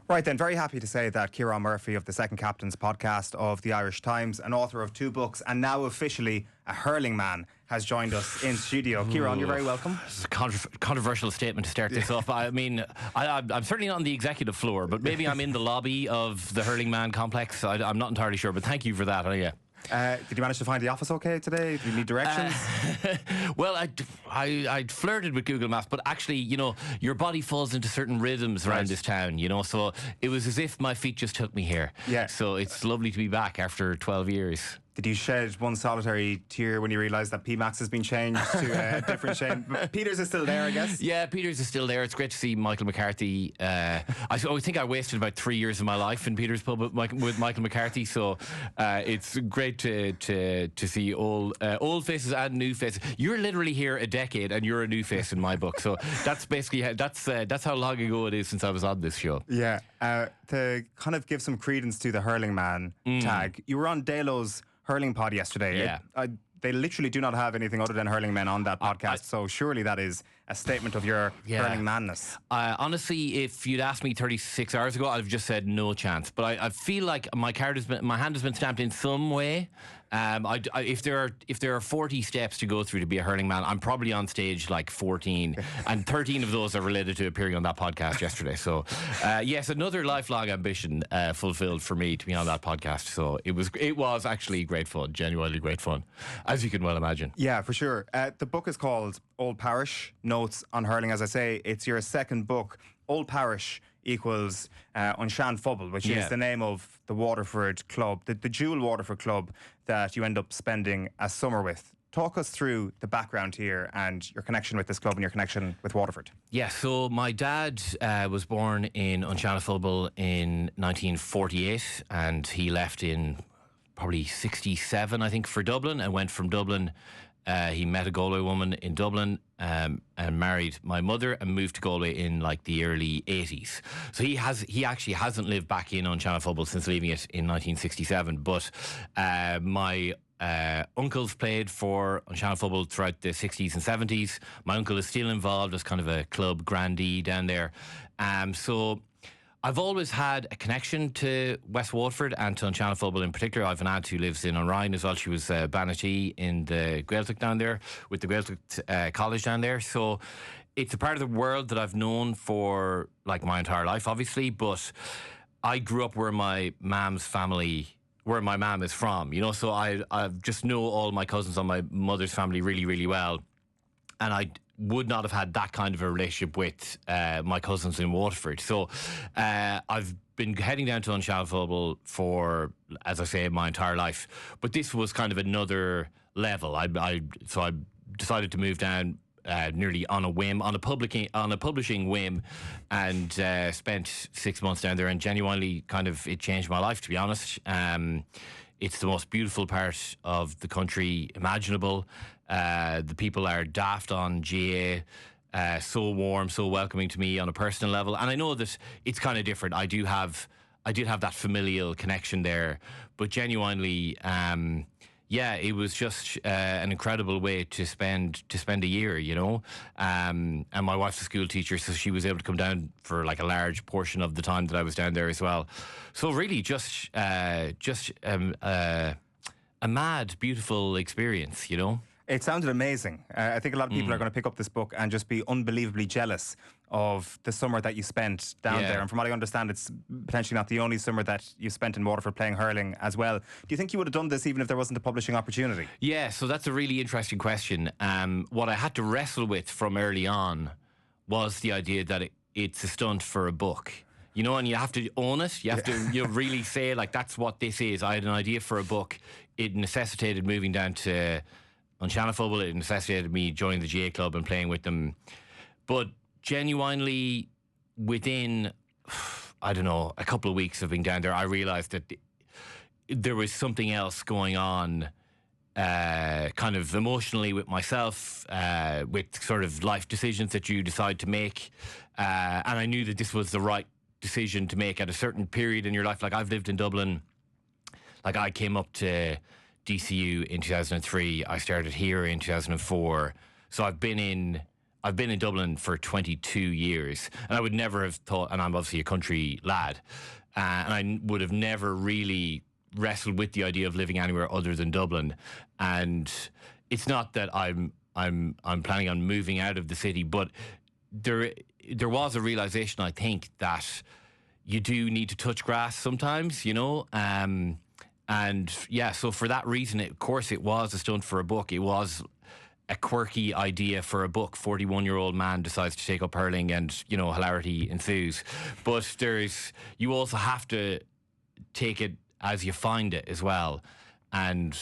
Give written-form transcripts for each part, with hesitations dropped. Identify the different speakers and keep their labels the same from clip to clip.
Speaker 1: Right then, very happy to say that Ciarán Murphy of the Second Captains podcast of the Irish Times, an author of 2 books and now officially a hurling man, has joined us in studio. Ciarán, you're very welcome.
Speaker 2: It's a controversial statement to start this off. I mean, I'm certainly not on the executive floor, but maybe I'm in the lobby of the Hurling Man complex. I'm not entirely sure, but thank you for that. Yeah.
Speaker 1: Did you manage to find the office okay today? Do you need directions?
Speaker 2: Well, I flirted with Google Maps, but actually, your body falls into certain rhythms around this town, so it was as if my feet just took me here.
Speaker 1: Yeah.
Speaker 2: So it's lovely to be back after 12 years.
Speaker 1: Did you shed one solitary tear when you realised that PMax has been changed to a different chain? Peters is still there, I guess?
Speaker 2: Yeah, Peters is still there. It's great to see Michael McCarthy. I think I wasted about 3 years of my life in Peters' pub with Michael McCarthy, so it's great to see old faces and new faces. You're literally here a decade and you're a new face in my book, so that's basically that's how long ago it is since I was on this show.
Speaker 1: Yeah, to kind of give some credence to the Hurling Man tag, you were on Dalo's Hurling pod yesterday.
Speaker 2: Yeah.
Speaker 1: They literally do not have anything other than hurling men on that podcast, so surely that is a statement of your hurling manness.
Speaker 2: Honestly, if you'd asked me 36 hours ago, I'd have just said no chance. But I feel like my hand has been stamped in some way. If there are 40 steps to go through to be a hurling man, I'm probably on stage like 14, and 13 of those are related to appearing on that podcast yesterday. So, yes, another lifelong ambition fulfilled for me to be on that podcast. So it was actually great fun, genuinely great fun, as you can well imagine.
Speaker 1: Yeah, for sure. The book is called Old Parish, Notes on Hurling. As I say, it's your second book. Old Parish equals Sheahan Fubble, which is the name of the Waterford club, the dual Waterford club that you end up spending a summer with. Talk us through the background here and your connection with this club and your connection with Waterford.
Speaker 2: Yeah, so my dad was born in Sheahan Fubble in 1948, and he left in probably 67, I think, for Dublin, and went from Dublin. He met a Galway woman in Dublin and married my mother and moved to Galway in like the early 80s. So he actually hasn't lived back in Sheahan Fubble since leaving it in 1967. But my uncles played for Sheahan Fubble throughout the 60s and 70s. My uncle is still involved as kind of a club grandee down there. So I've always had a connection to West Waterford and to Sheahan Fubble in particular. I have an aunt who lives in Orion as well. She was Banatee in the Gaeltacht down there, with the Gaeltacht College down there. So it's a part of the world that I've known for like my entire life, obviously. But I grew up where my mum is from, so I just know all my cousins on my mother's family really, really well. And I would not have had that kind of a relationship with my cousins in Waterford. So I've been heading down to Sheahan Fubble for, as I say, my entire life. But this was kind of another level. So I decided to move down nearly on a whim, on a publishing whim, and spent 6 months down there, and genuinely kind of it changed my life, to be honest. It's the most beautiful part of the country imaginable. The people are daft on GA, so warm, so welcoming to me on a personal level. And I know that it's kind of different. I did have that familial connection there, but genuinely, it was just an incredible way to spend a year, And my wife's a school teacher, so she was able to come down for like a large portion of the time that I was down there as well. So really, just a mad, beautiful experience,
Speaker 1: It sounded amazing. I think a lot of people are going to pick up this book and just be unbelievably jealous of the summer that you spent down there. And from what I understand, it's potentially not the only summer that you spent in Waterford playing hurling as well. Do you think you would have done this even if there wasn't a publishing opportunity?
Speaker 2: Yeah, so that's a really interesting question. What I had to wrestle with from early on was the idea that it's a stunt for a book. And you have to own it. You have to really say, like, that's what this is. I had an idea for a book. It necessitated moving down to Sheahan Fubble. It necessitated me joining the GA club and playing with them. But genuinely, within, I don't know, a couple of weeks of being down there, I realised that there was something else going on, kind of emotionally with myself, with sort of life decisions that you decide to make. And I knew that this was the right decision to make at a certain period in your life. Like, I've lived in Dublin. Like, I came up to DCU in 2003. I started here in 2004. So I've been in I've been in Dublin for 22 years, and I would never have thought, and I'm obviously a country lad, and I would have never really wrestled with the idea of living anywhere other than Dublin. And it's not that I'm planning on moving out of the city, but there was a realization, I think, that you do need to touch grass sometimes, you know. And yeah, so for that reason, of course, it was a stunt for a book. It was a quirky idea for a book. 41-year-old man decides to take up hurling, and, you know, hilarity ensues. But you also have to take it as you find it as well. And,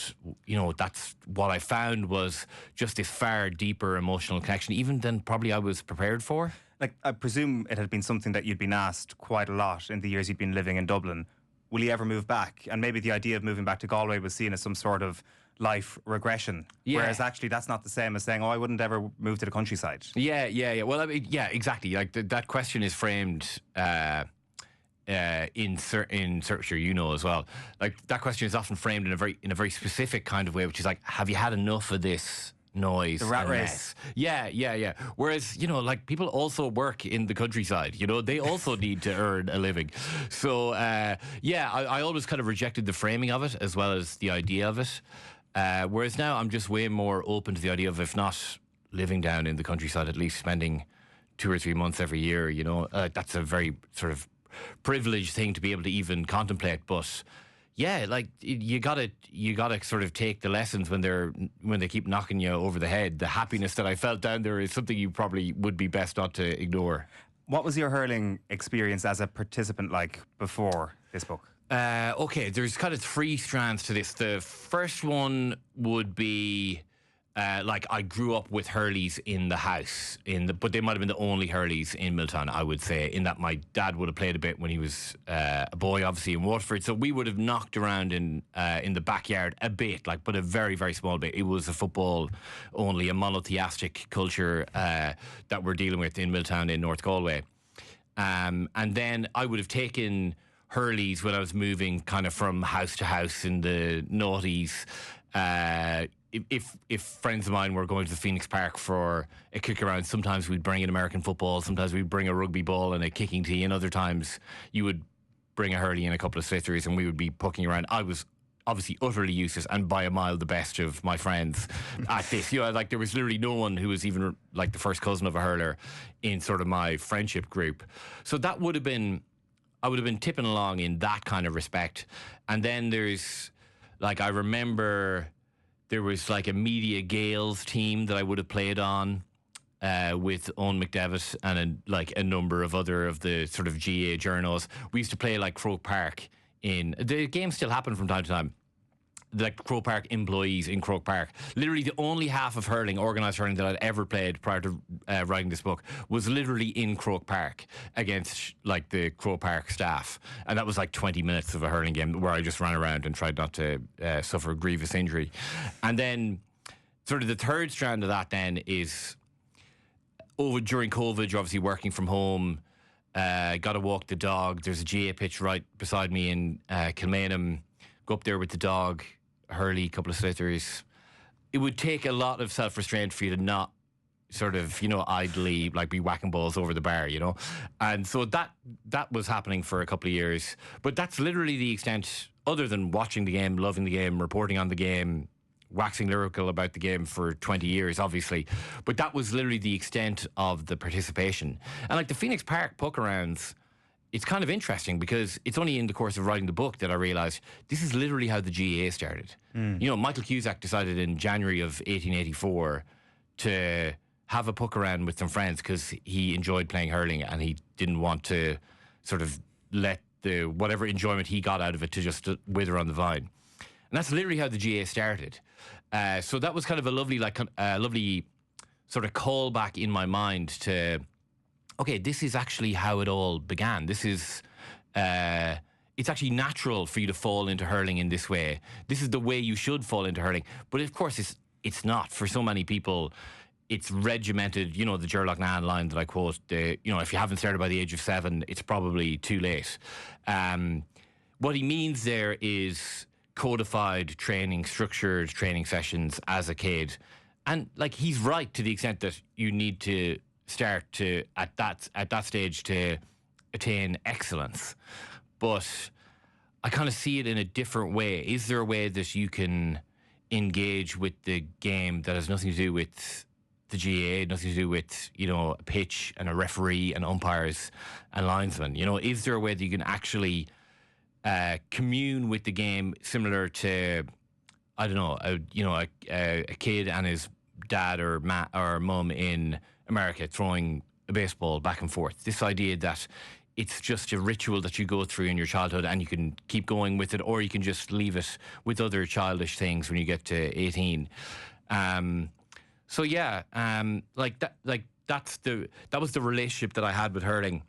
Speaker 2: you know, that's what I found was just this far deeper emotional connection, even than probably I was prepared for.
Speaker 1: Like, I presume it had been something that you'd been asked quite a lot in the years you'd been living in Dublin. Will you ever move back? And maybe the idea of moving back to Galway was seen as some sort of life regression.
Speaker 2: Yeah.
Speaker 1: Whereas actually that's not the same as saying, oh, I wouldn't ever move to the countryside.
Speaker 2: Yeah. Well, I mean, yeah, exactly. Like that question is framed in certain, sure, you know as well. Like that question is often framed in a very specific kind of way, which is like, have you had enough of this noise?
Speaker 1: The rat race.
Speaker 2: Mess? Yeah. Whereas, you know, like people also work in the countryside, you know, they also need to earn a living. So, I always kind of rejected the framing of it as well as the idea of it. Whereas now I'm just way more open to the idea of, if not living down in the countryside, at least spending 2 or 3 months every year, you know. That's a very sort of privileged thing to be able to even contemplate. But yeah, like you gotta sort of take the lessons when they keep knocking you over the head. The happiness that I felt down there is something you probably would be best not to ignore.
Speaker 1: What was your hurling experience as a participant like before this book?
Speaker 2: Okay, there's kind of 3 strands to this. The first one would be like I grew up with hurleys in the house, but they might have been the only hurleys in Milltown, I would say, in that my dad would have played a bit when he was a boy, obviously in Waterford. So we would have knocked around in the backyard a bit, like, but a very, very small bit. It was a football only, a monotheistic culture that we're dealing with in Milltown in North Galway. And then I would have taken hurleys when I was moving kind of from house to house in the noughties. If friends of mine were going to the Phoenix Park for a kick around, sometimes we'd bring an American football, sometimes we'd bring a rugby ball and a kicking tee, and other times you would bring a hurley and a couple of slithers and we would be pucking around. I was obviously utterly useless and by a mile the best of my friends at this. You know, like there was literally no one who was even like the first cousin of a hurler in sort of my friendship group. So that would have been, I would have been tipping along in that kind of respect. And then there's, like, I remember there was like a Media Gales team that I would have played on with Eoin McDevitt and a number of other of the sort of GA journos. We used to play like Croke Park the games still happen from time to time. Like Croke Park employees in Croke Park. Literally the only half of hurling, organised hurling, that I'd ever played prior to writing this book was literally in Croke Park against like the Croke Park staff. And that was like 20 minutes of a hurling game where I just ran around and tried not to suffer a grievous injury. And then sort of the third strand of that then is during COVID, you're obviously working from home, got to walk the dog. There's a GA pitch right beside me in Kilmainham. Go up there with the dog, hurley, couple of slithers. It would take a lot of self-restraint for you to not sort of, you know, idly like be whacking balls over the bar, you know. And so that was happening for a couple of years. But that's literally the extent, other than watching the game, loving the game, reporting on the game, waxing lyrical about the game for 20 years, obviously. But that was literally the extent of the participation. And like the Phoenix Park puck arounds, it's kind of interesting because it's only in the course of writing the book that I realised this is literally how the GAA started. You know, Michael Cusack decided in January of 1884 to have a puck around with some friends because he enjoyed playing hurling and he didn't want to sort of let the whatever enjoyment he got out of it to just wither on the vine. And that's literally how the GAA started. So that was kind of a lovely sort of callback in my mind to, okay, this is actually how it all began. This is, it's actually natural for you to fall into hurling in this way. This is the way you should fall into hurling. But of course, it's not. For so many people, it's regimented. You know, the Gerlach Nan line that I quote, you know, if you haven't started by the age of 7, it's probably too late. What he means there is codified training, structured training sessions as a kid. And like he's right to the extent that you need to start to at that stage to attain excellence. But I kind of see it in a different way. Is there a way that you can engage with the game that has nothing to do with the GAA, nothing to do with, you know, a pitch and a referee and umpires and linesmen? You know, is there a way that you can actually commune with the game similar to, I don't know, a kid and his dad or mum in America throwing a baseball back and forth? This idea that it's just a ritual that you go through in your childhood and you can keep going with it, or you can just leave it with other childish things when you get to 18. So yeah, that was the relationship that I had with hurling,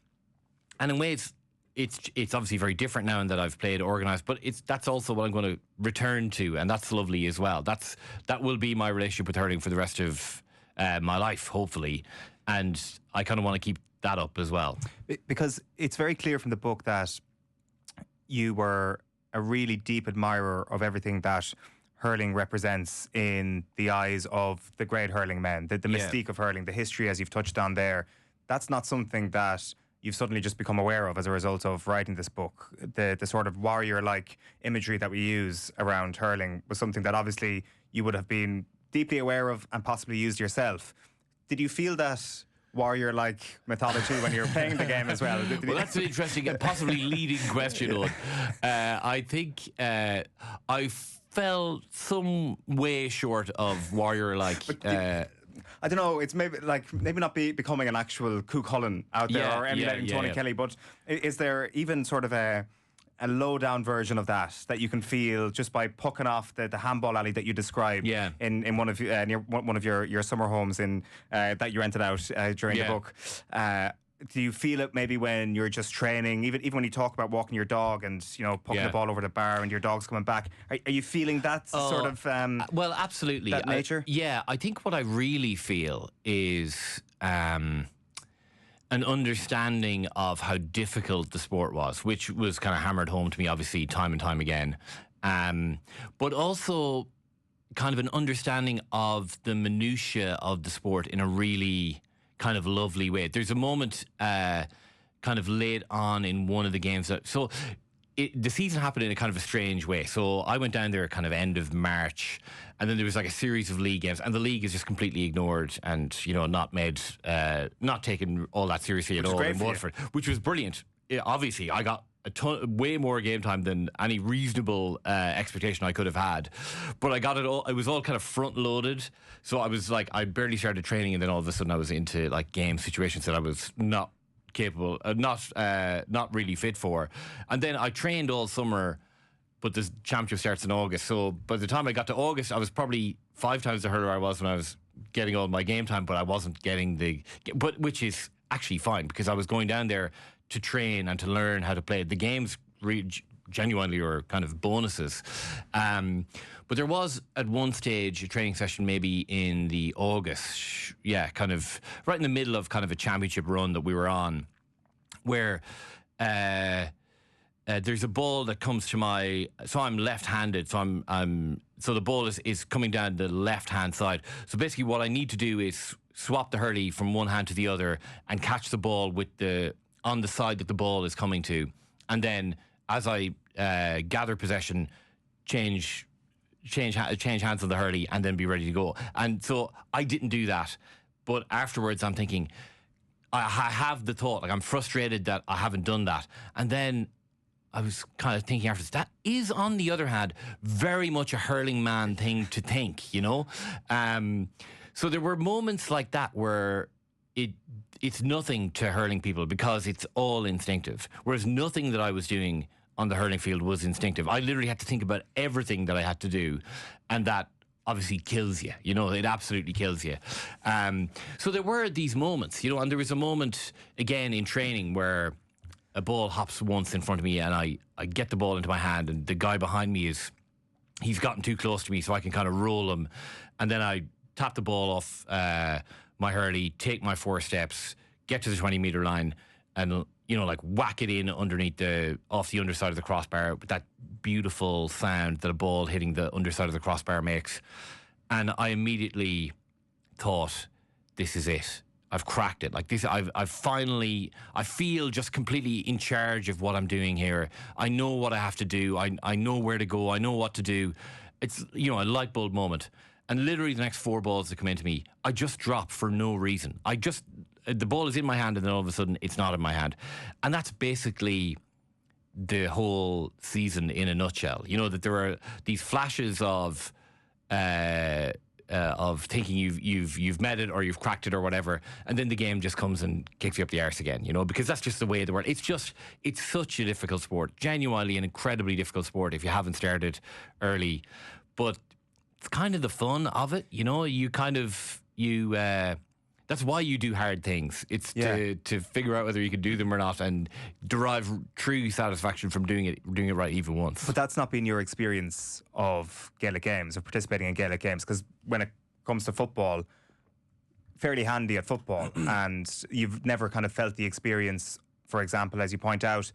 Speaker 2: and in ways it's obviously very different now in that I've played organised, but that's also what I'm going to return to, and that's lovely as well. That will be my relationship with hurling for the rest of my life, hopefully, and I kind of want to keep that up as well.
Speaker 1: Because it's very clear from the book that you were a really deep admirer of everything that hurling represents in the eyes of the great hurling men, the mystique of hurling, the history, as you've touched on there. That's not something that you've suddenly just become aware of as a result of writing this book. The sort of warrior-like imagery that we use around hurling was something that obviously you would have been deeply aware of and possibly used yourself. Did you feel that warrior-like mythology when you were playing the game as well?
Speaker 2: Well, that's an interesting and possibly leading question, Owen. I think I fell some way short of warrior-like.
Speaker 1: I don't know, it's maybe not becoming an actual Cú Chulainn out there or emulating Tony Kelly, but is there even sort of a low-down version of that you can feel just by pucking off the handball alley that you described in one of near one of your summer homes in that you rented out during the book? Do you feel it maybe when you're just training, even when you talk about walking your dog and, you know, pucking the ball over the bar and your dog's coming back? Are you feeling that sort of
Speaker 2: well, absolutely,
Speaker 1: that nature?
Speaker 2: I think what I really feel is an understanding of how difficult the sport was, which was kind of hammered home to me, obviously, time and time again. But also kind of an understanding of the minutiae of the sport in a really kind of lovely way. There's a moment kind of late on in one of the games. The season happened in a kind of a strange way. So I went down there kind of end of March, and then there was like a series of league games, and the league is just completely ignored and, you know, not taken all that seriously at all in Waterford, which was brilliant. Obviously, I got way more game time than any reasonable expectation I could have had, but I got it all. It was all kind of front loaded, so I was like, I barely started training, and then all of a sudden I was into like game situations that I was not capable, not really fit for. And then I trained all summer, but the championship starts in August. So by the time I got to August, I was probably 5 times the hurler I was when I was getting all my game time, but I wasn't getting which is actually fine, because I was going down there to train and to learn how to play. The games genuinely were kind of bonuses. But there was at one stage a training session maybe in the August, kind of right in the middle of kind of a championship run that we were on, where there's a ball that comes to so I'm left-handed, so the ball is coming down the left-hand side. So basically what I need to do is swap the hurley from one hand to the other and catch the ball on the side that the ball is coming to. And then as I gather possession, change hands on the hurley and then be ready to go. And so I didn't do that. But afterwards I'm thinking, I have the thought, like I'm frustrated that I haven't done that. And then I was kind of thinking afterwards, that is, on the other hand, very much a hurling man thing to think, you know? So there were moments like that where it's nothing to hurling people because it's all instinctive. Whereas nothing that I was doing on the hurling field was instinctive. I literally had to think about everything that I had to do, and that obviously kills you. You know, it absolutely kills you. So there were these moments, you know, and there was a moment again in training where a ball hops once in front of me and I get the ball into my hand, and the guy behind me he's gotten too close to me so I can kind of roll him, and then I tap the ball off my hurley, take my 4 steps, get to the 20-metre line, and, you know, like whack it in underneath off the underside of the crossbar with that beautiful sound that a ball hitting the underside of the crossbar makes. And I immediately thought, this is it. I've cracked it. Like this, I've finally, I feel just completely in charge of what I'm doing here. I know what I have to do. I know where to go. I know what to do. It's, you know, a light bulb moment. And literally the next 4 balls that come into me, I just drop for no reason. The ball is in my hand and then all of a sudden it's not in my hand. And that's basically the whole season in a nutshell. You know, that there are these flashes of thinking you've met it or you've cracked it or whatever, and then the game just comes and kicks you up the arse again, you know, because that's just the way of the world. It's such a difficult sport, genuinely an incredibly difficult sport if you haven't started early, but it's kind of the fun of it, you know. That's why you do hard things. It's to figure out whether you can do them or not and derive true satisfaction from doing it right even once.
Speaker 1: But that's not been your experience of Gaelic games, of participating in Gaelic games, because when it comes to football, fairly handy at football, and you've never kind of felt the experience, for example, as you point out,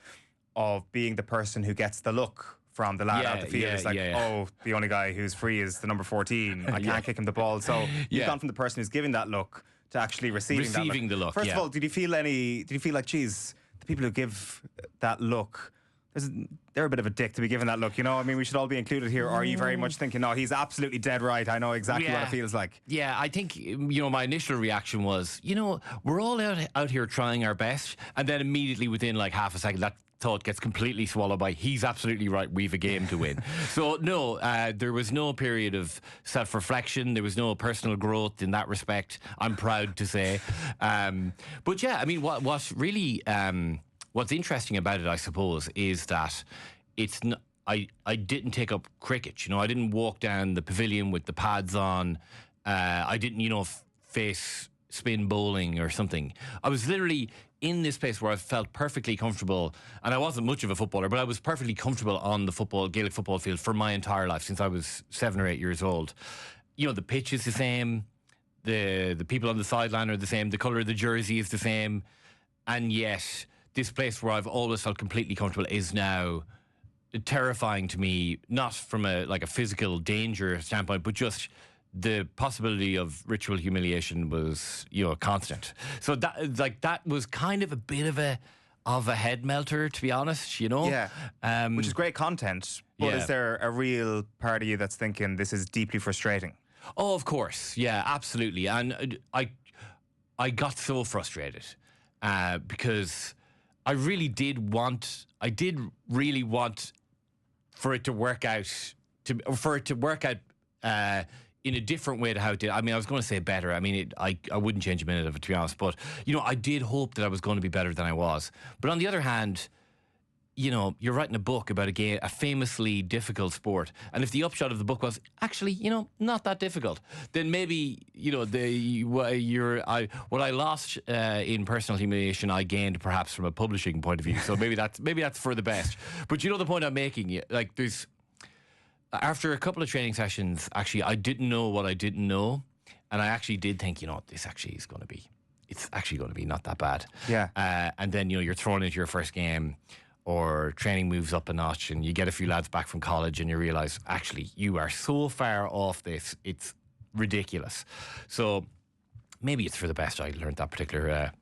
Speaker 1: of being the person who gets the look from the lad out the field. It's like, oh, the only guy who's free is the number 14. I can't kick him the ball. So you've gone from the person who's giving that look to actually receiving
Speaker 2: the look.
Speaker 1: First of all, did you feel like, geez, the people who give that look, they're a bit of a dick to be giving that look, you know? I mean, we should all be included here. Or are you very much thinking, no, he's absolutely dead right. I know exactly what it feels like.
Speaker 2: Yeah, I think, you know, my initial reaction was, you know, we're all out here trying our best. And then immediately within like half a second, that thought gets completely swallowed by, he's absolutely right, we've a game to win. So no, there was no period of self-reflection, there was no personal growth in that respect, I'm proud to say. But yeah, I mean, what really what's interesting about it, I suppose, is that it's I didn't take up cricket, you know. I didn't walk down the pavilion with the pads on. I didn't, you know, face spin bowling or something. I was literally in this place where I felt perfectly comfortable, and I wasn't much of a footballer, but I was perfectly comfortable on the Gaelic football field for my entire life since I was 7 or 8 years old. You know, the pitch is the same, the people on the sideline are the same, the colour of the jersey is the same, and yet this place where I've always felt completely comfortable is now terrifying to me, not from a physical danger standpoint, but just the possibility of ritual humiliation was, you know, constant. So that was kind of a bit of a head melter, to be honest, you know.
Speaker 1: Yeah, which is great content. But is there a real part of you that's thinking this is deeply frustrating?
Speaker 2: Oh, of course, yeah, absolutely. And I got so frustrated because I did really want for it to work out in a different way to how it did. I mean, I was going to say better. I mean, I wouldn't change a minute of it, to be honest. But, you know, I did hope that I was going to be better than I was. But on the other hand, you know, you're writing a book about a famously difficult sport. And if the upshot of the book was actually, you know, not that difficult, then maybe, you know, what I lost in personal humiliation, I gained perhaps from a publishing point of view. So maybe that's for the best. But you know the point I'm making? Like, after a couple of training sessions, actually, I didn't know what I didn't know. And I actually did think, you know, it's actually going to be not that bad.
Speaker 1: Yeah.
Speaker 2: And then, you know, you're thrown into your first game, or training moves up a notch and you get a few lads back from college and you realise, actually, you are so far off this, it's ridiculous. So maybe it's for the best I learned that particular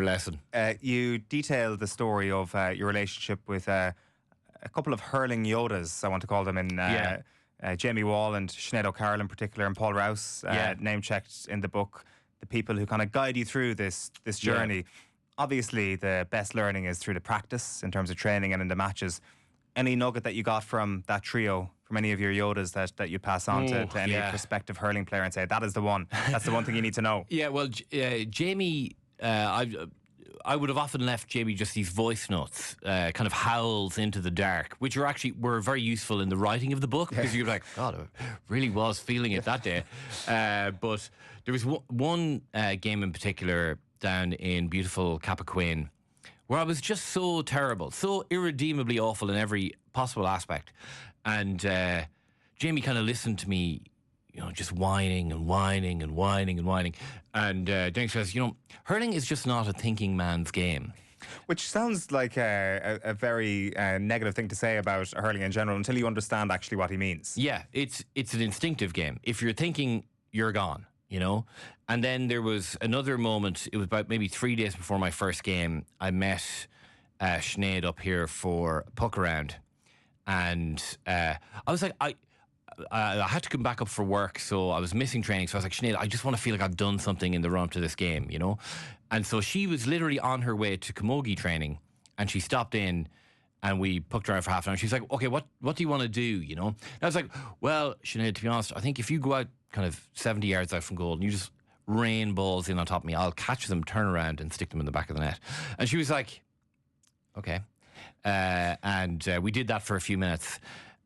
Speaker 2: lesson.
Speaker 1: You detailed the story of your relationship with a couple of hurling yodas, I want to call them, in Jamie Wall and Sinead O'Carroll in particular, and Paul Rouse, name-checked in the book, the people who kind of guide you through this journey. Yeah. Obviously, the best learning is through the practice in terms of training and in the matches. Any nugget that you got from that trio, from any of your yodas that you pass on to any prospective hurling player and say, that is the one, that's the one thing you need to know?
Speaker 2: Yeah, well, Jamie, I would have often left Jamie just these voice notes, kind of howls into the dark, which were very useful in the writing of the book, because you're like, God, I really was feeling it that day. But there was one game in particular down in beautiful Cappoquin where I was just so terrible, so irredeemably awful in every possible aspect. And Jamie kind of listened to me, you know, just whining and whining and whining and whining. And then he says, you know, hurling is just not a thinking man's game.
Speaker 1: Which sounds like a very negative thing to say about hurling in general until you understand actually what he means.
Speaker 2: Yeah, it's an instinctive game. If you're thinking, you're gone. you know. And then there was another moment. It was about maybe 3 days before my first game. I met Sinead up here for a puck around, and I was like, I had to come back up for work, so I was missing training. So I was like, Sinead, I just want to feel like I've done something in the run up to this game, you know. And so she was literally on her way to camogie training, and she stopped in. And we pucked around for half an hour. She's like, okay, what do you want to do, you know? And I was like, well, Sinead, to be honest, I think if you go out kind of 70 yards out from goal and you just rain balls in on top of me, I'll catch them, turn around and stick them in the back of the net. And she was like, okay. And we did that for a few minutes.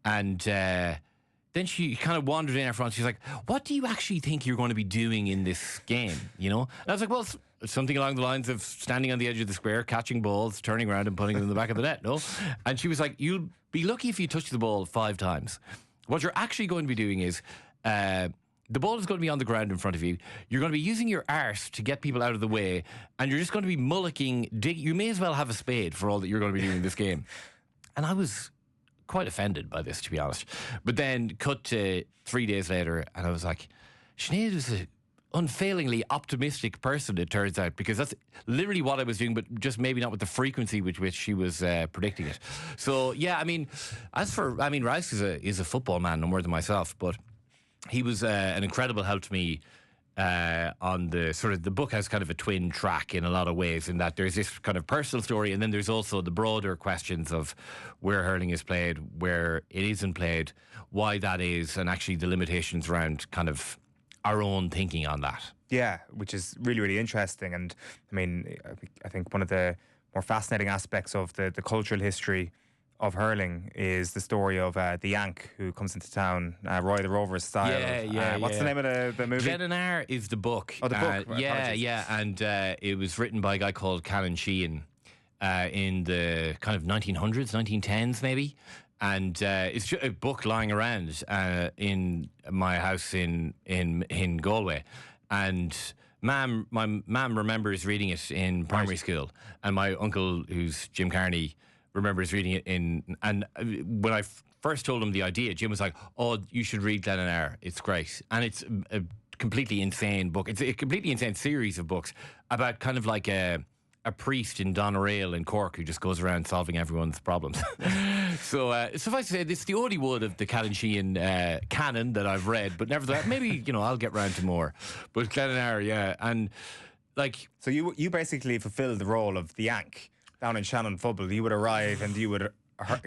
Speaker 2: And then she kind of wandered in our front. She's like, what do you actually think you're going to be doing in this game, you know? And I was like, well, something along the lines of standing on the edge of the square, catching balls, turning around and putting them in the back of the net, no? And she was like, you'll be lucky if you touch the ball 5 times. What you're actually going to be doing is the ball is going to be on the ground in front of you. You're going to be using your arse to get people out of the way, and you're just going to be mullocking. You may as well have a spade for all that you're going to be doing in this game. And I was quite offended by this, to be honest. But then cut to 3 days later, and I was like, Sinead is a unfailingly optimistic person, it turns out, because that's literally what I was doing, but just maybe not with the frequency with which she was predicting it. So yeah, I mean, Rice is a football man, no more than myself, but he was an incredible help to me on the sort of, the book has kind of a twin track in a lot of ways, in that there's this kind of personal story, and then there's also the broader questions of where hurling is played, where it isn't played, why that is, and actually the limitations around kind of our own thinking on that.
Speaker 1: Yeah, which is really, really interesting. And I mean, I think one of the more fascinating aspects of the cultural history of hurling is the story of the Yank who comes into town, Roy the Rover's style. What's the name of the movie?
Speaker 2: Glenannar is the book.
Speaker 1: Oh, the book.
Speaker 2: Yeah. And it was written by a guy called Ciarán Sheahan in the kind of 1900s, 1910s maybe. And it's just a book lying around in my house in Galway. And my mum remembers reading it in primary school. And my uncle, who's Jim Carney, remembers reading it and when I first told him the idea, Jim was like, oh, you should read Glenannar. It's great. And it's a completely insane book. It's a completely insane series of books about kind of like a priest in Doneraile in Cork who just goes around solving everyone's problems. So suffice to say, this is the only one of the Ciarán Sheahan canon that I've read, but nevertheless, maybe, I'll get round to more. But Glenannar, yeah, and like...
Speaker 1: So you basically fulfilled the role of the Yank down in Shannon Fubble. You would arrive and you would...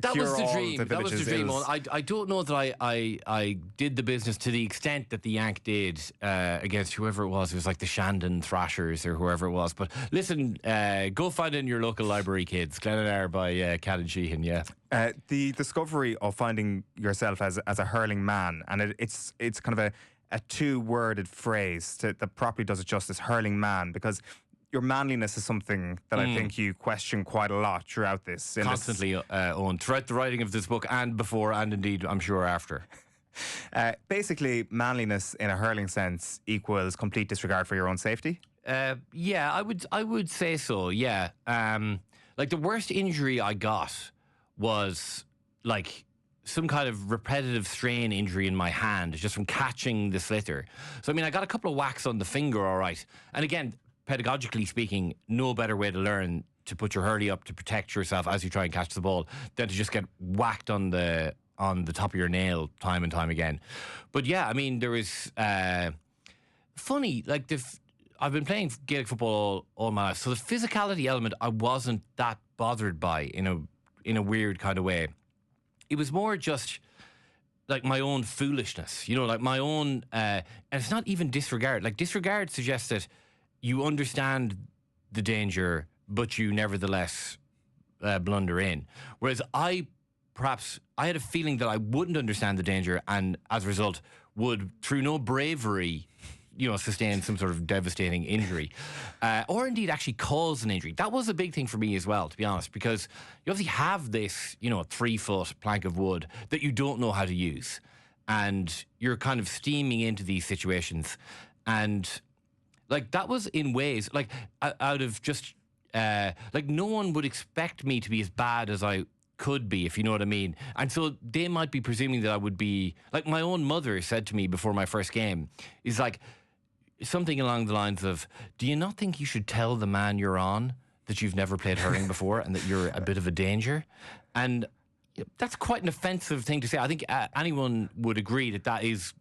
Speaker 2: That was the dream. That was the dream. I don't know that I did the business to the extent that the Yank did against whoever it was. It was like the Shandon Thrashers or whoever it was. But listen, go find it in your local library, kids. Glenannar by Ciarán Sheahan, yeah.
Speaker 1: The discovery of finding yourself as a hurling man, and it's kind of a two-worded phrase that properly does it justice, hurling man, because your manliness is something that I think you question quite a lot throughout this.
Speaker 2: Constantly, Owen, throughout the writing of this book and before, and indeed, I'm sure after.
Speaker 1: Basically, manliness in a hurling sense equals complete disregard for your own safety?
Speaker 2: Yeah, I would say so, yeah. Like the worst injury I got was like some kind of repetitive strain injury in my hand just from catching the sliotar. So, I mean, I got a couple of whacks on the finger, all right. And again, pedagogically speaking, no better way to learn to put your hurley up to protect yourself as you try and catch the ball than to just get whacked on the top of your nail time and time again. But yeah, I mean, there was funny, like I've been playing Gaelic football all my life, so the physicality element I wasn't that bothered by in a weird kind of way. It was more just like my own foolishness, like my own, and it's not even disregard. Like disregard suggests that you understand the danger, but you nevertheless blunder in. Whereas I had a feeling that I wouldn't understand the danger, and as a result would, through no bravery, sustain some sort of devastating injury, or indeed actually cause an injury. That was a big thing for me as well, to be honest, because you obviously have this, 3-foot plank of wood that you don't know how to use, and you're kind of steaming into these situations, and like that was in ways like out of just like no one would expect me to be as bad as I could be, if you know what I mean. And so they might be presuming that I would be like, my own mother said to me before my first game, is like, something along the lines of, do you not think you should tell the man you're on that you've never played hurling before and that you're a bit of a danger? And that's quite an offensive thing to say. I think anyone would agree that that is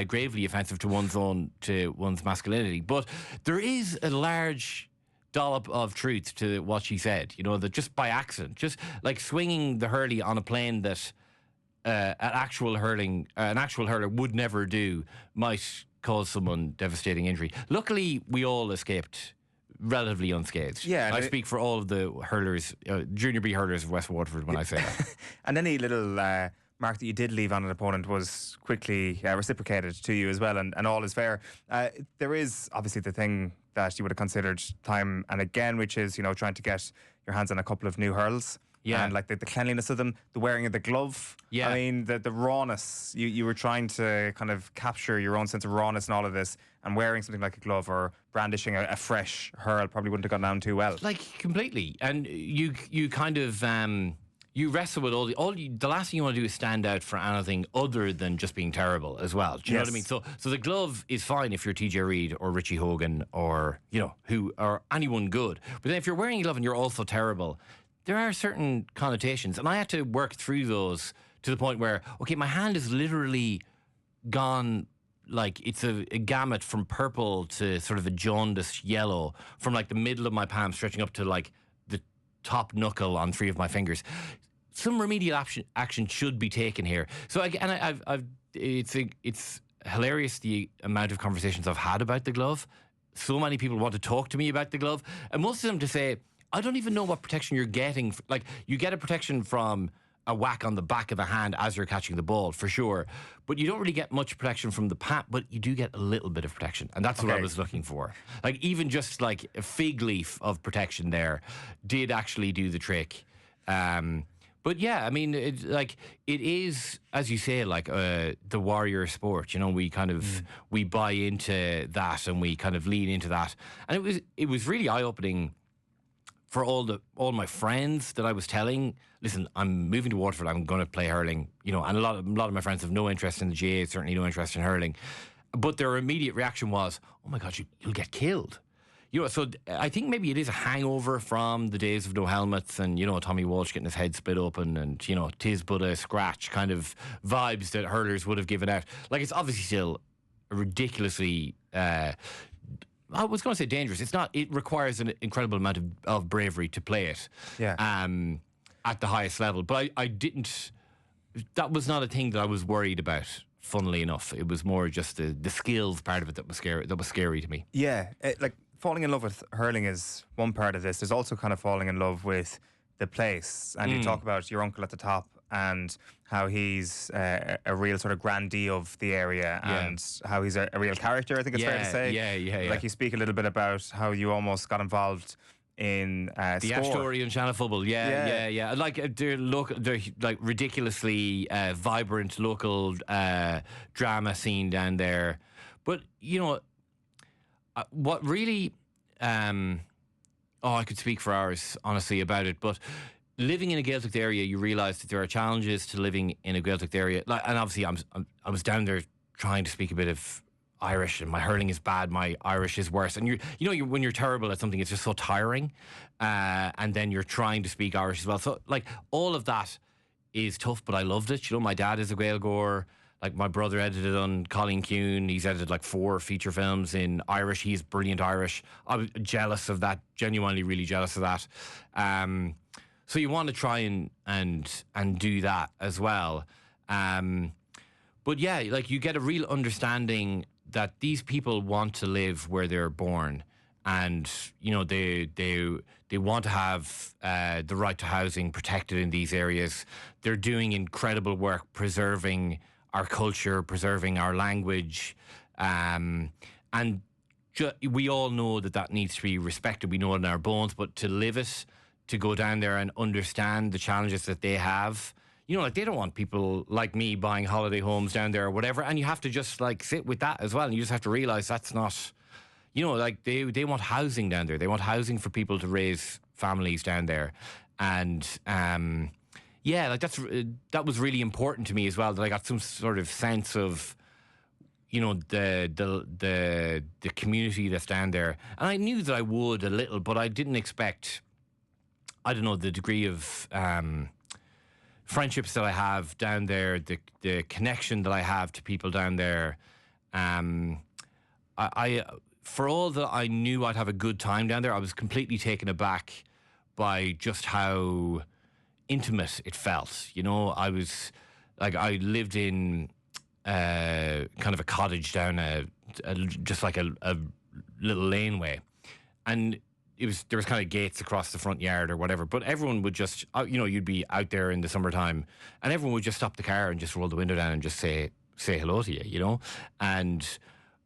Speaker 2: gravely offensive to one's masculinity. But there is a large dollop of truth to what she said. You know, that just by accident, just like swinging the hurley on a plane that an actual hurler would never do, might cause someone devastating injury. Luckily, we all escaped relatively unscathed.
Speaker 1: Yeah,
Speaker 2: I speak for all of the hurlers, junior B hurlers of West Waterford when I say that.
Speaker 1: And any little mark that you did leave on an opponent was quickly reciprocated to you as well, and all is fair. There is obviously the thing that you would have considered time and again, which is, you know, trying to get your hands on a couple of new hurls.
Speaker 2: Yeah.
Speaker 1: And like the cleanliness of them, the wearing of the glove.
Speaker 2: Yeah.
Speaker 1: I mean, the rawness. You were trying to kind of capture your own sense of rawness in all of this, and wearing something like a glove or brandishing a fresh hurl probably wouldn't have gone down too well.
Speaker 2: Like, completely. And you kind of you wrestle with the last thing you want to do is stand out for anything other than just being terrible as well. Do you know what I mean? So the glove is fine if you're TJ Reid or Richie Hogan or, you know, who or anyone good. But then if you're wearing a glove and you're also terrible, there are certain connotations, and I had to work through those to the point where, okay, my hand is literally gone, like it's a gamut from purple to sort of a jaundiced yellow, from like the middle of my palm stretching up to like the top knuckle on 3 of my fingers. Some remedial action should be taken here. So it's hilarious the amount of conversations I've had about the glove. So many people want to talk to me about the glove, and most of them to say, I don't even know what protection you're getting. Like, you get a protection from a whack on the back of the hand as you're catching the ball, for sure. But you don't really get much protection from the pat, but you do get a little bit of protection. And that's what I was looking for. Like, even just like a fig leaf of protection there did actually do the trick. But yeah, I mean, it is, as you say, like the warrior sport. You know, we kind of we buy into that and we kind of lean into that. And it was really eye-opening for all my friends that I was telling, listen, I'm moving to Waterford, I'm going to play hurling, you know, and a lot of my friends have no interest in the GAA, certainly no interest in hurling, but their immediate reaction was, oh my God, you'll get killed. You know, so I think maybe it is a hangover from the days of no helmets and, you know, Tommy Walsh getting his head split open and, you know, tis but a scratch kind of vibes that hurlers would have given out. Like, it's obviously still ridiculously I was going to say dangerous. It's not. It requires an incredible amount of bravery to play it. Yeah. At the highest level, but I didn't. That was not a thing that I was worried about. Funnily enough, it was more just the skills part of it that was scary. That was scary to me.
Speaker 1: Yeah, like falling in love with hurling is one part of this. There's also kind of falling in love with the place, and you talk about your uncle at the top and how he's a real sort of grandee of the area and how he's a real character, I think it's fair to say.
Speaker 2: Yeah.
Speaker 1: Like, you speak a little bit about how you almost got involved in
Speaker 2: the Ashtorian and Shannon Football. Yeah. Like, they're like ridiculously vibrant local drama scene down there. But, you know, what really... I could speak for hours, honestly, about it, but living in a Gaeltacht area, you realise that there are challenges to living in a Gaeltacht area. Like, and obviously, I was down there trying to speak a bit of Irish, and my hurling is bad, my Irish is worse. And when you're terrible at something, it's just so tiring. And then you're trying to speak Irish as well. So, like, all of that is tough, but I loved it. You know, my dad is a Gaelgore. Like, my brother edited on Colleen Kuhn. He's edited like 4 feature films in Irish. He's brilliant Irish. I was jealous of that, genuinely really jealous of that. So you want to try and do that as well. But yeah, like, you get a real understanding that these people want to live where they're born, and, you know, they want to have the right to housing protected in these areas. They're doing incredible work preserving our culture, preserving our language, and we all know that needs to be respected. We know it in our bones, but to live it, to go down there and understand the challenges that they have, you know, like, they don't want people like me buying holiday homes down there or whatever, and you have to just, like, sit with that as well, and you just have to realise that's not, you know, like, they want housing down there. They want housing for people to raise families down there, and yeah, like, that was really important to me as well, that I got some sort of sense of the community that's down there. And I knew that I would a little, but I didn't expect, I don't know, the degree of friendships that I have down there, the connection that I have to people down there. I for all that I knew I'd have a good time down there, I was completely taken aback by just how intimate it felt. I was like, I lived in kind of a cottage down just like a little laneway, and there was kind of gates across the front yard or whatever, but everyone would just, you'd be out there in the summertime and everyone would just stop the car and just roll the window down and just say hello to you. And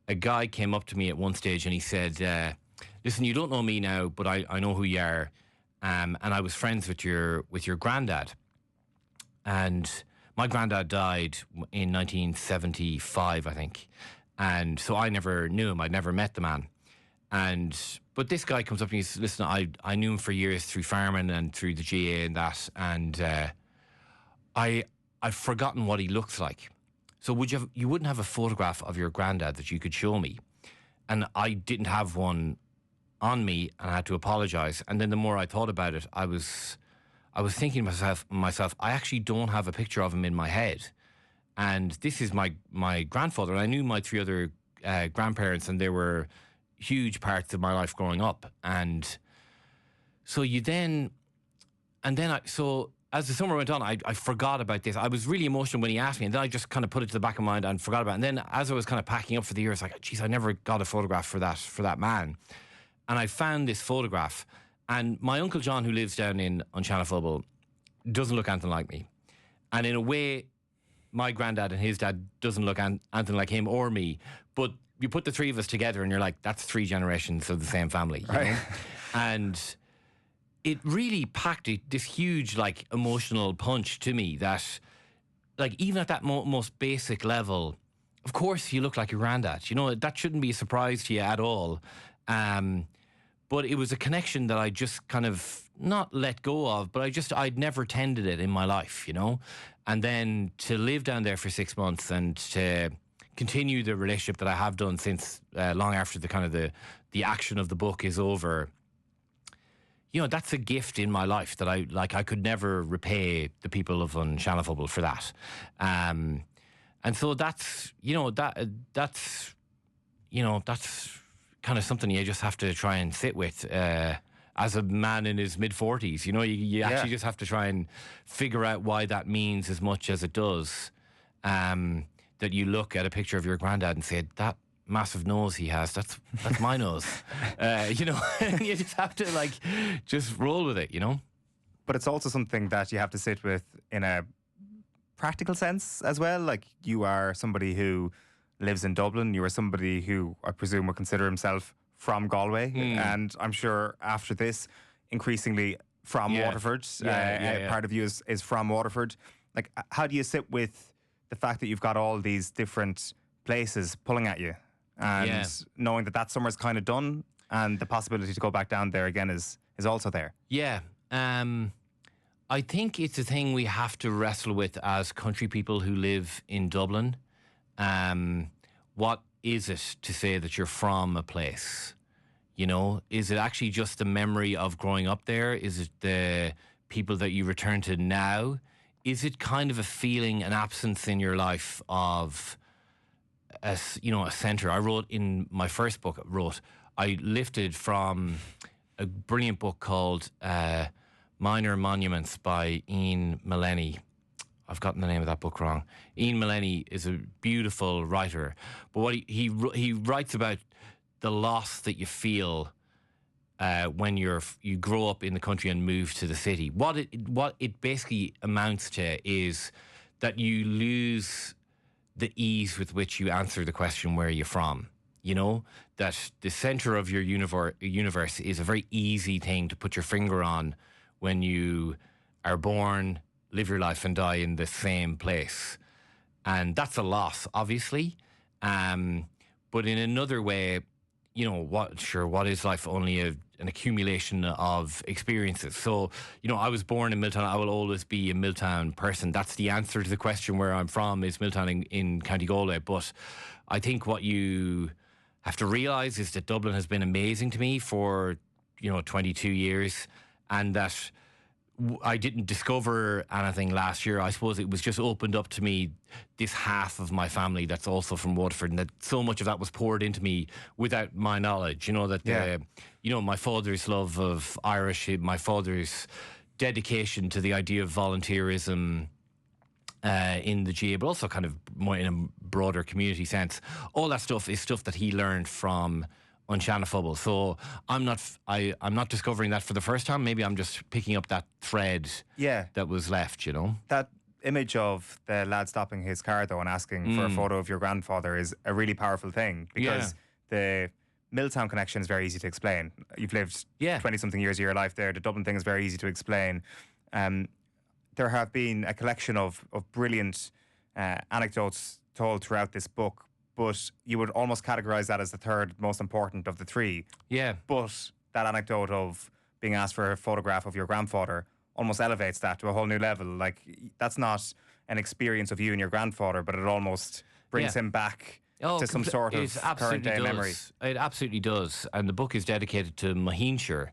Speaker 2: a guy came up to me at one stage and he said, listen, you don't know me now, but I know who you are. And I was friends with your granddad. And my granddad died in 1975, I think. And so I never knew him. I'd never met the man. But this guy comes up and he says, listen, I knew him for years through farming and through the GA and that. And I've forgotten what he looks like. So you wouldn't have a photograph of your granddad that you could show me? And I didn't have one on me, and I had to apologise. And then the more I thought about it, I was thinking to myself, I actually don't have a picture of him in my head. And this is my grandfather. And I knew my three other grandparents, and they were huge parts of my life growing up. And so as the summer went on, I forgot about this. I was really emotional when he asked me, and then I just kind of put it to the back of my mind and forgot about it. And then as I was kind of packing up for the year, I was like, geez, I never got a photograph for that man. And I found this photograph. And my Uncle John, who lives down in Unshanafobal, doesn't look anything like me. And in a way, my granddad and his dad doesn't look anything like him or me. But you put the three of us together and you're like, that's 3 generations of the same family. You know? And it really packed this huge, like, emotional punch to me that, like, even at that most basic level, of course you look like your granddad. That shouldn't be a surprise to you at all. But it was a connection that I just kind of not let go of, but I'd never tended it in my life, And then to live down there for 6 months and to continue the relationship that I have done since long after the action of the book is over, that's a gift in my life that I could never repay the people of Unshanafobal for that. And so that's kind of something you just have to try and sit with as a man in his mid-40s. You actually just have to try and figure out why that means as much as it does. That you look at a picture of your granddad and say, that massive nose he has, that's my nose. You just have to just roll with it,
Speaker 1: But it's also something that you have to sit with in a practical sense as well. Like, you are somebody who lives in Dublin. You are somebody who, I presume, would consider himself from Galway. And I'm sure after this, increasingly from Waterford. Part of you is from Waterford. Like, how do you sit with the fact that you've got all these different places pulling at you, and knowing that summer's kind of done, and the possibility to go back down there again is also there?
Speaker 2: Yeah. I think it's a thing we have to wrestle with as country people who live in Dublin. What is it to say that you're from a place? Is it actually just the memory of growing up there? Is it the people that you return to now? Is it kind of a feeling, an absence in your life of a centre? I wrote in my first book, I lifted from a brilliant book called Minor Monuments by Eoin Sheahan. I've gotten the name of that book wrong. Eoin Sheahan is a beautiful writer, but what he writes about the loss that you feel when you grow up in the country and move to the city. What it basically amounts to is that you lose the ease with which you answer the question, where are you from? That the center of your universe is a very easy thing to put your finger on when you are born, live your life and die in the same place. And that's a loss, obviously. But in another way, what is life? Only an accumulation of experiences. So, I was born in Milltown. I will always be a Milltown person. That's the answer to the question where I'm from, is Milltown in County Galway. But I think what you have to realise is that Dublin has been amazing to me for 22 years, and that I didn't discover anything last year. I suppose it was just opened up to me, this half of my family that's also from Waterford, and that so much of that was poured into me without my knowledge. My father's love of Irish, my father's dedication to the idea of volunteerism in the GA, but also kind of more in a broader community sense. All that stuff is stuff that he learned from Eoin Sheahan. So I'm not discovering that for the first time. Maybe I'm just picking up that thread that was left,
Speaker 1: That image of the lad stopping his car, though, and asking for a photo of your grandfather is a really powerful thing, because the Milltown connection is very easy to explain. You've lived 20-something years of your life there. The Dublin thing is very easy to explain. There have been a collection of brilliant anecdotes told throughout this book, but you would almost categorise that as the third most important of the three.
Speaker 2: Yeah.
Speaker 1: But that anecdote of being asked for a photograph of your grandfather almost elevates that to a whole new level. Like, that's not an experience of you and your grandfather, but it almost brings him back to some sort of current day memory.
Speaker 2: It absolutely does. And the book is dedicated to Maheenshire.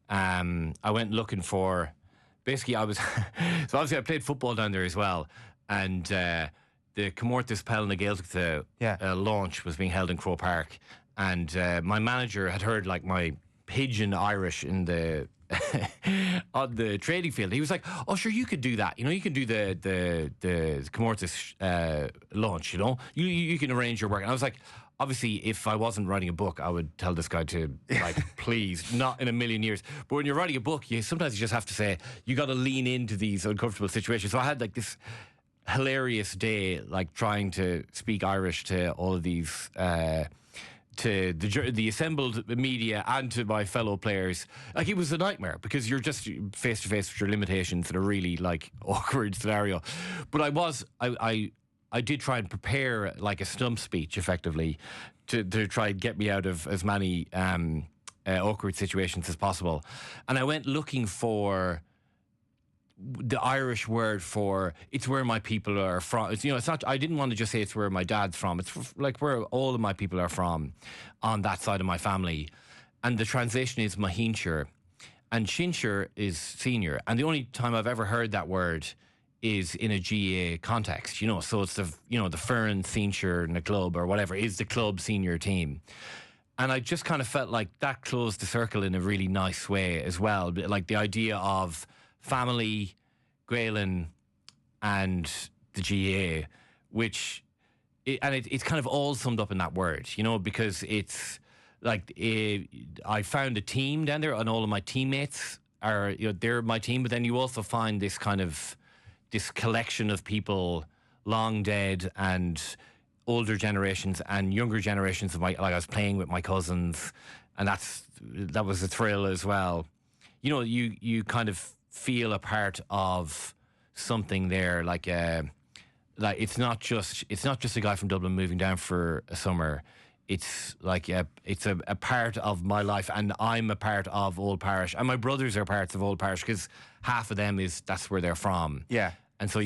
Speaker 2: I went looking for... Basically, I was... So obviously I played football down there as well. And... the Comórtas Pell na Gaeltacht launch was being held in Croke Park, and my manager had heard like my pidgin Irish in the on the training field. He was like, "Oh, sure, you could do that. You can do the Comórtas launch. You can arrange your work." And I was like, obviously, if I wasn't writing a book, I would tell this guy to, please, not in a million years. But when you're writing a book, sometimes you just have to say, you got to lean into these uncomfortable situations. So I had like this hilarious day, like trying to speak Irish to all of these, to the assembled media and to my fellow players. Like, it was a nightmare, because you're just face to face with your limitations in a really like awkward scenario. But I did try and prepare like a stump speech, effectively, to try and get me out of as many awkward situations as possible. And I went looking for the Irish word for it's where my people are from. It's not. I didn't want to just say it's where my dad's from. It's like where all of my people are from, on that side of my family. And the translation is Maheenshire, and Shinshire is senior. And the only time I've ever heard that word is in a GA context. So it's the Ferran Senior in the club or whatever is the club senior team. And I just kind of felt like that closed the circle in a really nice way as well. Like the idea of family, Gaelin, and the GA, it's kind of all summed up in that word, because it's like I found a team down there, and all of my teammates are, they're my team, but then you also find this kind of this collection of people, long dead and older generations and younger generations of I was playing with my cousins, and that was a thrill as well. You kind of feel a part of something there, like it's not just a guy from Dublin moving down for a summer. It's like it's a part of my life, and I'm a part of Old Parish, and my brothers are parts of Old Parish, because half of them that's where they're from. Yeah, and so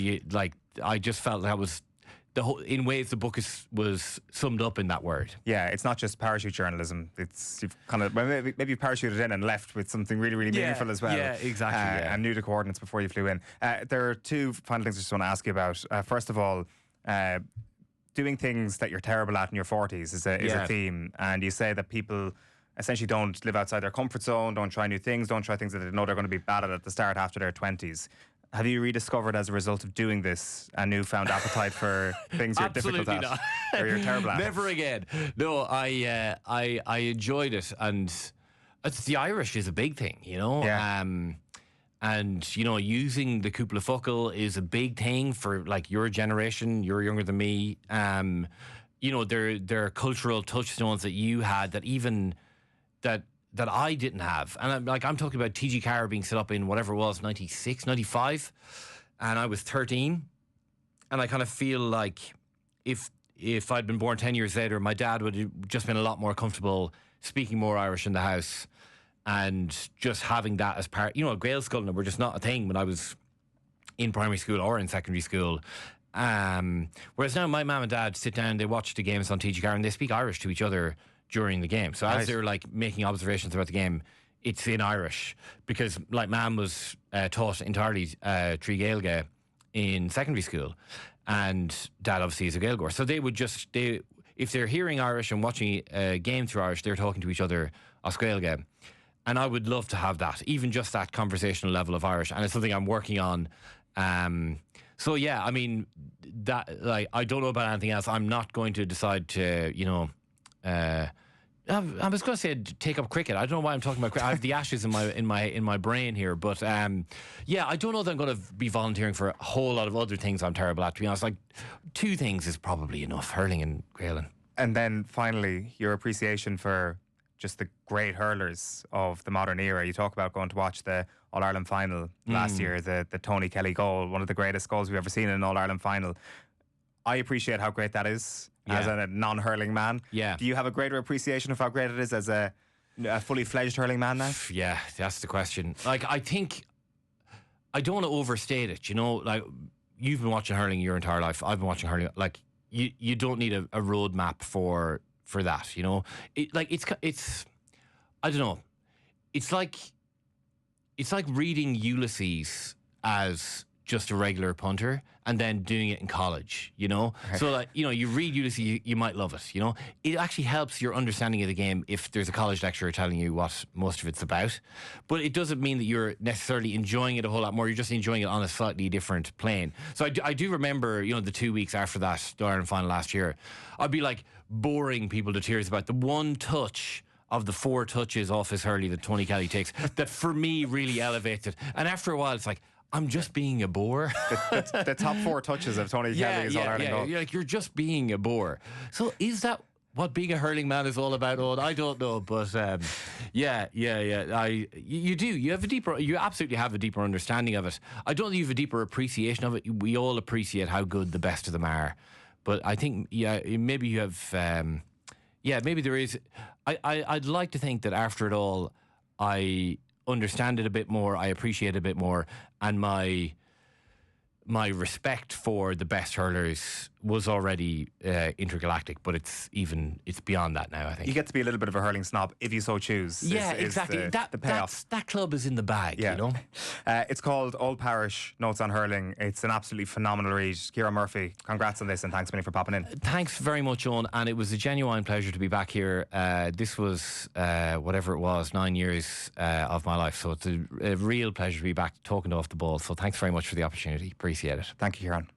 Speaker 2: I just felt that was in ways the book was summed up in that word. Yeah, it's not just parachute journalism. You've kind of maybe you parachuted in and left with something really, really meaningful as well. Yeah, exactly. And knew the coordinates before you flew in. There are two final things I just want to ask you about. First of all, doing things that you're terrible at in your 40s is a theme, and you say that people essentially don't live outside their comfort zone, don't try new things, don't try things that they know they're going to be bad at the start after their 20s. Have you rediscovered, as a result of doing this, a newfound appetite for things you're difficult at or you're terrible at? Never again. No, I enjoyed it, and the Irish is a big thing, Yeah. And using the cúpla focal is a big thing for like your generation. You're younger than me. There are cultural touchstones that you had that I didn't have. And I'm talking about TG Carr being set up in whatever it was, 96, 95, and I was 13. And I kind of feel like if I'd been born 10 years later, my dad would have just been a lot more comfortable speaking more Irish in the house, and just having that as part. Gael Scullen were just not a thing when I was in primary school or in secondary school. Whereas now my mum and dad sit down, they watch the games on TG4 and they speak Irish to each other during the game. So as they're like making observations about the game, it's in Irish, because like mum was taught entirely Trí Gaeilge in secondary school, and dad obviously is a Gaeilgeoir. So they would just, if they're hearing Irish and watching a game through Irish, they're talking to each other as Gaeilge. And I would love to have that, even just that conversational level of Irish. And it's something I'm working on. So yeah, I mean, that, like, I don't know about anything else. I'm not going to decide to, I was going to say take up cricket. I don't know why I'm talking about cricket. I have the Ashes in my brain here, but yeah, I don't know that I'm going to be volunteering for a whole lot of other things I'm terrible at. To be honest, like 2 things is probably enough: hurling and grailing.
Speaker 1: And then finally, your appreciation for just the great hurlers of the modern era. You talk about going to watch the All-Ireland final last year, the Tony Kelly goal, one of the greatest goals we've ever seen in an All-Ireland final. I appreciate how great that is as a non-hurling man.
Speaker 2: Yeah.
Speaker 1: Do you have a greater appreciation of how great it is as a fully fledged hurling man now?
Speaker 2: Yeah, that's the question. Like, I think, I don't want to overstate it, like, you've been watching hurling your entire life. I've been watching hurling. Like, you don't need a roadmap for that, it's I don't know. It's like reading Ulysses as just a regular punter and then doing it in college, So like, you read Ulysses, you might love it, It actually helps your understanding of the game if there's a college lecturer telling you what most of it's about. But it doesn't mean that you're necessarily enjoying it a whole lot more. You're just enjoying it on a slightly different plane. So I do remember, the 2 weeks after that, the Ireland final last year, I'd be like boring people to tears about the one touch of the 4 touches off his hurley that Tony Kelly takes that for me really elevates it. And after a while, it's like, I'm just being a bore.
Speaker 1: The top 4 touches of Tony Kelly's All-Ireland goal.
Speaker 2: You're just being a bore. So is that what being a hurling man is all about, Owen? I don't know, but you do. You absolutely have a deeper understanding of it. I don't think you have a deeper appreciation of it. We all appreciate how good the best of them are. But I think, maybe you have, maybe there is. I'd like to think that after it all, I understand it a bit more, I appreciate it a bit more, and my respect for the best hurlers was already intergalactic, but it's beyond that now, I think.
Speaker 1: You get to be a little bit of a hurling snob if you so choose.
Speaker 2: Yeah, exactly.
Speaker 1: The payoff.
Speaker 2: That club is in the bag,
Speaker 1: It's called Old Parish, Notes on Hurling. It's an absolutely phenomenal read. Ciarán Murphy, congrats on this, and thanks, Minnie, for popping in.
Speaker 2: Thanks very much, Owen, and it was a genuine pleasure to be back here. This was, whatever it was, 9 years of my life, so it's a real pleasure to be back talking off the ball. So thanks very much for the opportunity. Appreciate it.
Speaker 1: Thank you, Ciarán.